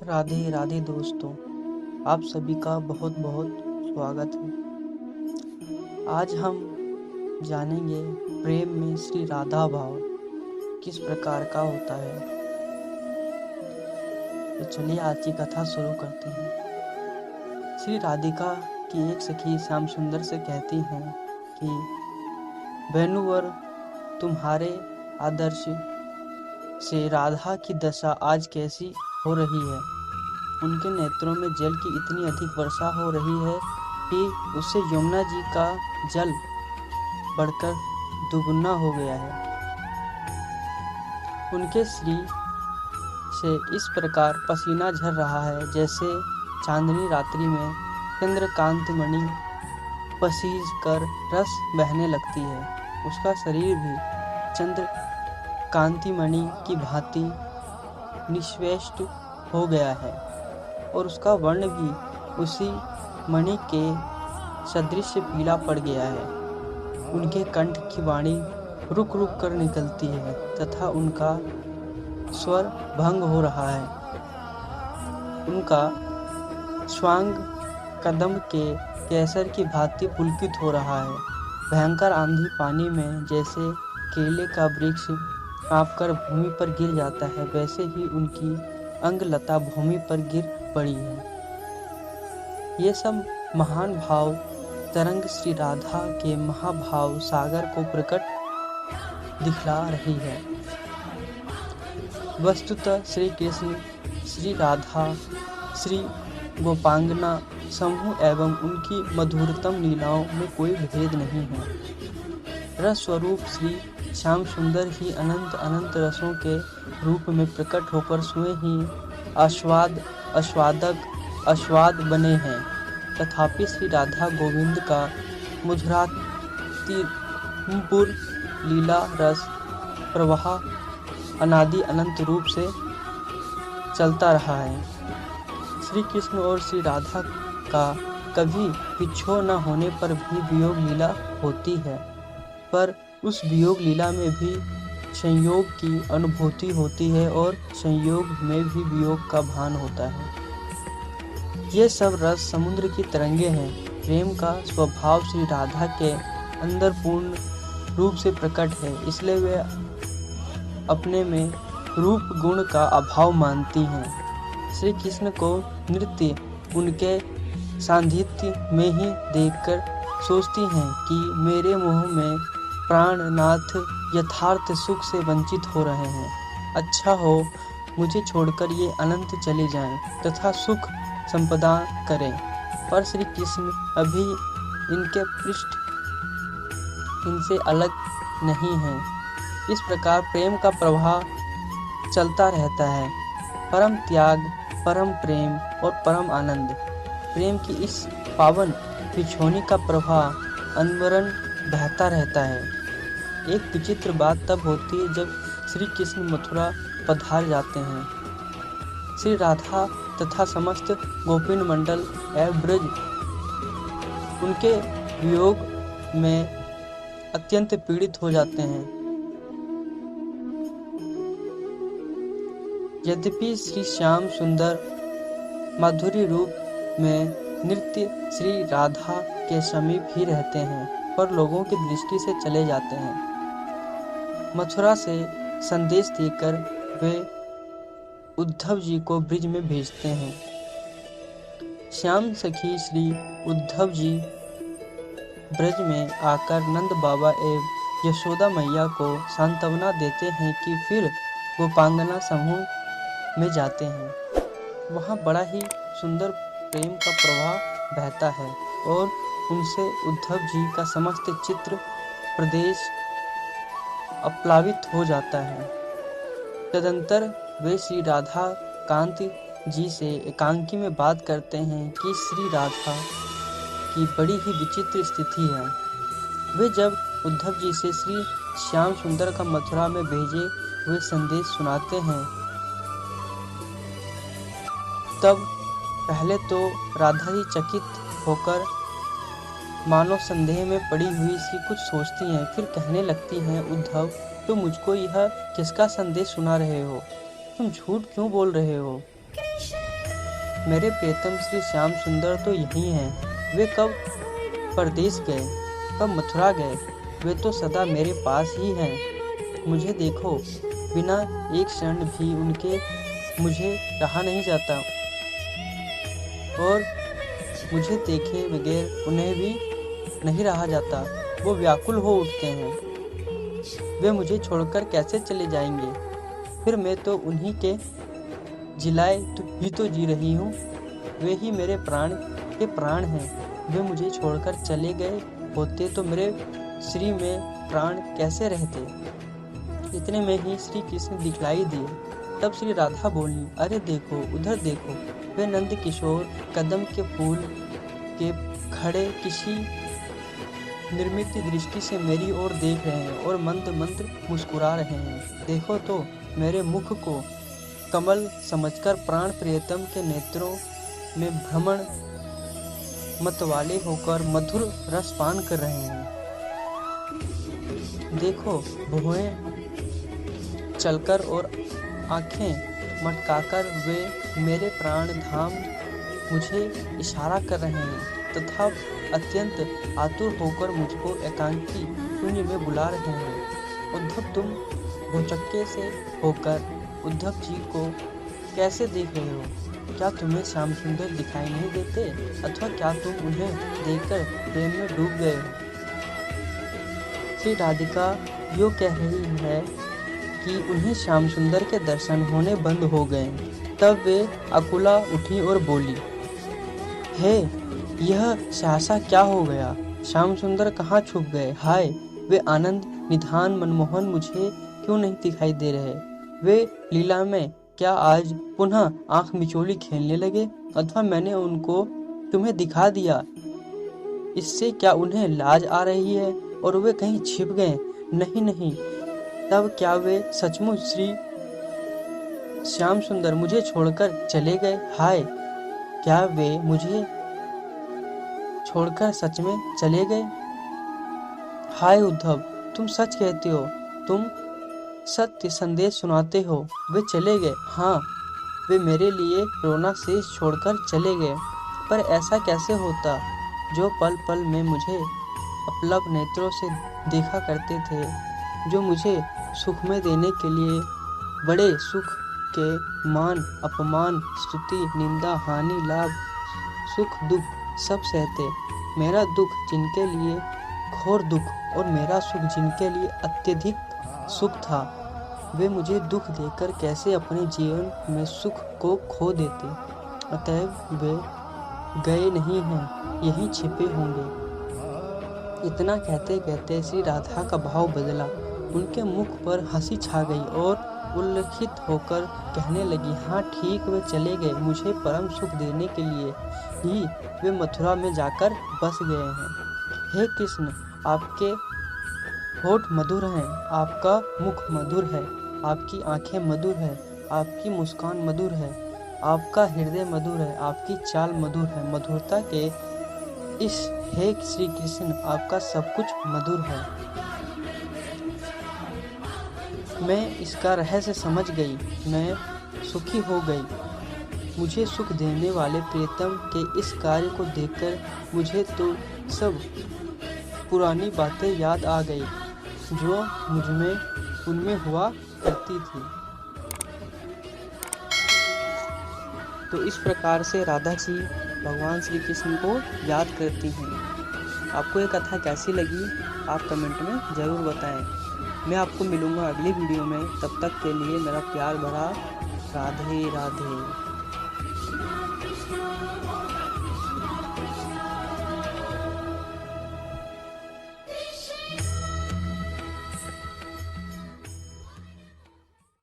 राधे राधे दोस्तों, आप सभी का बहुत बहुत स्वागत है। आज हम जानेंगे प्रेम में श्री राधा भाव किस प्रकार का होता है। तो चलिए आज की कथा शुरू करते हैं। श्री राधिका की एक सखी श्याम सुंदर से कहती हैं कि वेणुवर, तुम्हारे आदर्श से राधा की दशा आज कैसी हो रही है। उनके नेत्रों में जल की इतनी अधिक वर्षा हो रही है कि उससे यमुना जी का जल बढ़कर दुगुना हो गया है। उनके श्री से इस प्रकार पसीना झर रहा है जैसे चांदनी रात्रि में चंद्रकांत मणि पसीज कर रस बहने लगती है। उसका शरीर भी चंद्र कांति मणि की भांति निश्वेष्ट हो गया है और उसका वर्ण भी उसी मणि के सदृश पीला पड़ गया है। उनके कंठ की वाणी रुक रुक कर निकलती है तथा उनका स्वर भंग हो रहा है। उनका स्वांग कदम के केसर की भांति पुलकित हो रहा है। भयंकर आंधी पानी में जैसे केले का वृक्ष कांपकर भूमि पर गिर जाता है, वैसे ही उनकी अंगलता भूमि पर गिर पड़ी है। ये सब महान भाव तरंग श्री राधा के महाभाव सागर को प्रकट दिखला रही है। वस्तुतः श्री कृष्ण, श्री राधा, श्री गोपांगना समूह एवं उनकी मधुरतम लीलाओं में कोई भेद नहीं है। रस स्वरूप श्री श्याम सुंदर ही अनंत अनंत रसों के रूप में प्रकट होकर स्वयं ही आस्वाद बने हैं। तथापि श्री राधा गोविंद का मधुरातिपुर लीला रस प्रवाह अनादि अनंत रूप से चलता रहा है। श्री कृष्ण और श्री राधा का कभी विच्छोह न होने पर भी वियोग लीला होती है, पर उस वियोग लीला में भी संयोग की अनुभूति होती है और संयोग में भी वियोग का भान होता है। ये सब रस समुद्र की तरंगे हैं। प्रेम का स्वभाव श्री राधा के अंदर पूर्ण रूप से प्रकट है, इसलिए वे अपने में रूप गुण का अभाव मानती हैं। श्री कृष्ण को नृत्य उनके सान्निध्य में ही देखकर सोचती हैं कि मेरे मुँह में प्राणनाथ यथार्थ सुख से वंचित हो रहे हैं। अच्छा हो मुझे छोड़कर ये अनंत चले जाएं तथा सुख संपदा करें। पर श्री कृष्ण अभी इनके पृष्ठ इनसे अलग नहीं हैं। इस प्रकार प्रेम का प्रवाह चलता रहता है। परम त्याग, परम प्रेम और परम आनंद। प्रेम की इस पावन बिछोनी का प्रवाह अनवरन बहता रहता है। एक विचित्र बात तब होती है जब श्री कृष्ण मथुरा पधार जाते हैं। श्री राधा तथा समस्त गोपिन मंडल एवं ब्रज उनके वियोग में अत्यंत पीड़ित हो जाते हैं। यद्यपि श्री श्याम सुंदर माधुरी रूप में नृत्य श्री राधा के समीप ही रहते हैं, पर लोगों की दृष्टि से चले जाते हैं। मथुरा से संदेश देकर वे उद्धव जी को ब्रिज में भेजते हैं। श्याम सखी श्री उद्धव जी ब्रज में आकर नंद बाबा एवं यशोदा मैया को सांत्वना देते हैं कि फिर गोपांगना समूह में जाते हैं। वहाँ बड़ा ही सुंदर प्रेम का प्रवाह बहता है और उनसे उद्धव जी का समस्त चित्र प्रदेश अप्लावित हो जाता है। तदंतर वे श्री राधा कांत जी से एकांकी में बात करते हैं कि श्री राधा की बड़ी ही विचित्र स्थिति है। वे जब उद्धव जी से श्री श्याम सुंदर का मथुरा में भेजे हुए संदेश सुनाते हैं, तब पहले तो राधा ही चकित होकर मानो संदेह में पड़ी हुई सी कुछ सोचती हैं। फिर कहने लगती हैं, उद्धव तुम मुझको यह किसका संदेश सुना रहे हो? तुम झूठ क्यों बोल रहे हो? मेरे प्रियतम श्री श्याम सुंदर तो यही हैं। वे कब परदेश गए, कब मथुरा गए, वे तो सदा मेरे पास ही हैं। मुझे देखो, बिना एक क्षण भी उनके मुझे रहा नहीं जाता, और मुझे देखे बगैर उन्हें भी नहीं रहा जाता। वो व्याकुल हो उठते हैं। वे मुझे छोड़कर कैसे चले जाएंगे? फिर मैं तो उन्हीं के जिलाए ही तो जी रही हूँ। वे ही मेरे प्राण के प्राण हैं। वे मुझे छोड़कर चले गए होते तो मेरे श्री में प्राण कैसे रहते? इतने में ही श्री कृष्ण दिखलाई दिए। तब श्री राधा बोली, अरे देखो, उधर देखो, वे नंद किशोर कदम के फूल के खड़े किसी निर्मित दृष्टि से मेरी ओर देख रहे हैं और मंद मंद मुस्कुरा रहे हैं। देखो तो, मेरे मुख को कमल समझकर प्राण प्रियतम के नेत्रों में भ्रमण मतवाले होकर मधुर रसपान कर रहे हैं। देखो, भुएं चलकर और आंखें मटकाकर वे मेरे प्राण धाम मुझे इशारा कर रहे हैं तथा अत्यंत आतुर होकर मुझको एकांकी शून्य में बुला रहे हैं। उद्धव, तुम भौचक्के से होकर उद्धव जी को कैसे देख रहे हो? क्या तुम्हें श्याम सुंदर दिखाई नहीं देते, अथवा क्या तुम उन्हें देखकर प्रेम में डूब गए हो? श्री राधिका यो कह रही है कि उन्हें श्याम सुंदर के दर्शन होने बंद हो गए। तब वे अकुला उठी और बोली, हे, यह सहसा क्या हो गया? श्याम सुंदर कहाँ छुप गए? हाय, वे आनंद निधान मनमोहन मुझे क्यों नहीं दिखाई दे रहे? वे लीला में क्या आज पुनः आंख मिचोली खेलने लगे, अथवा मैंने उनको तुम्हें दिखा दिया, इससे क्या उन्हें लाज आ रही है और वे कहीं छिप गए? नहीं नहीं, तब क्या वे सचमुच श्री श्याम सुंदर मुझे छोड़कर चले गए? हाय, क्या वे मुझे छोड़कर सच में चले गए? हाय उद्धव, तुम सच कहते हो, तुम सत्य संदेश सुनाते हो। वे चले गए। हाँ, वे मेरे लिए रोना शेष छोड़कर चले गए। पर ऐसा कैसे होता? जो पल पल में मुझे अपलक नेत्रों से देखा करते थे, जो मुझे सुख में देने के लिए बड़े सुख के मान अपमान स्तुति निंदा हानि लाभ सुख दुख सब सहते, मेरा दुख जिनके लिए घोर दुख और मेरा सुख जिनके लिए अत्यधिक सुख था, वे मुझे दुख देकर कैसे अपने जीवन में सुख को खो देते? अतएव वे गए नहीं हैं, यहीं छिपे होंगे। इतना कहते कहते श्री राधा का भाव बदला। उनके मुख पर हंसी छा गई और उल्लखित होकर कहने लगी, हाँ ठीक, वे चले गए। मुझे परम सुख देने के लिए ही वे मथुरा में जाकर बस गए हैं। हे कृष्ण, आपके होठ मधुर हैं, आपका मुख मधुर है, आपकी आंखें मधुर है, आपकी मुस्कान मधुर है, आपका हृदय मधुर है, आपकी चाल मधुर है। मधुरता के इस हे श्री कृष्ण, आपका सब कुछ मधुर है। मैं इसका रहस्य समझ गई, मैं सुखी हो गई। मुझे सुख देने वाले प्रियतम के इस कार्य को देखकर मुझे तो सब पुरानी बातें याद आ गई जो मुझमें उनमें हुआ करती थी। तो इस प्रकार से राधा जी भगवान श्री कृष्ण को याद करती हैं। आपको ये कथा कैसी लगी आप कमेंट में ज़रूर बताएं। मैं आपको मिलूँगा अगली वीडियो में, तब तक के लिए मेरा प्यार भरा राधे राधे।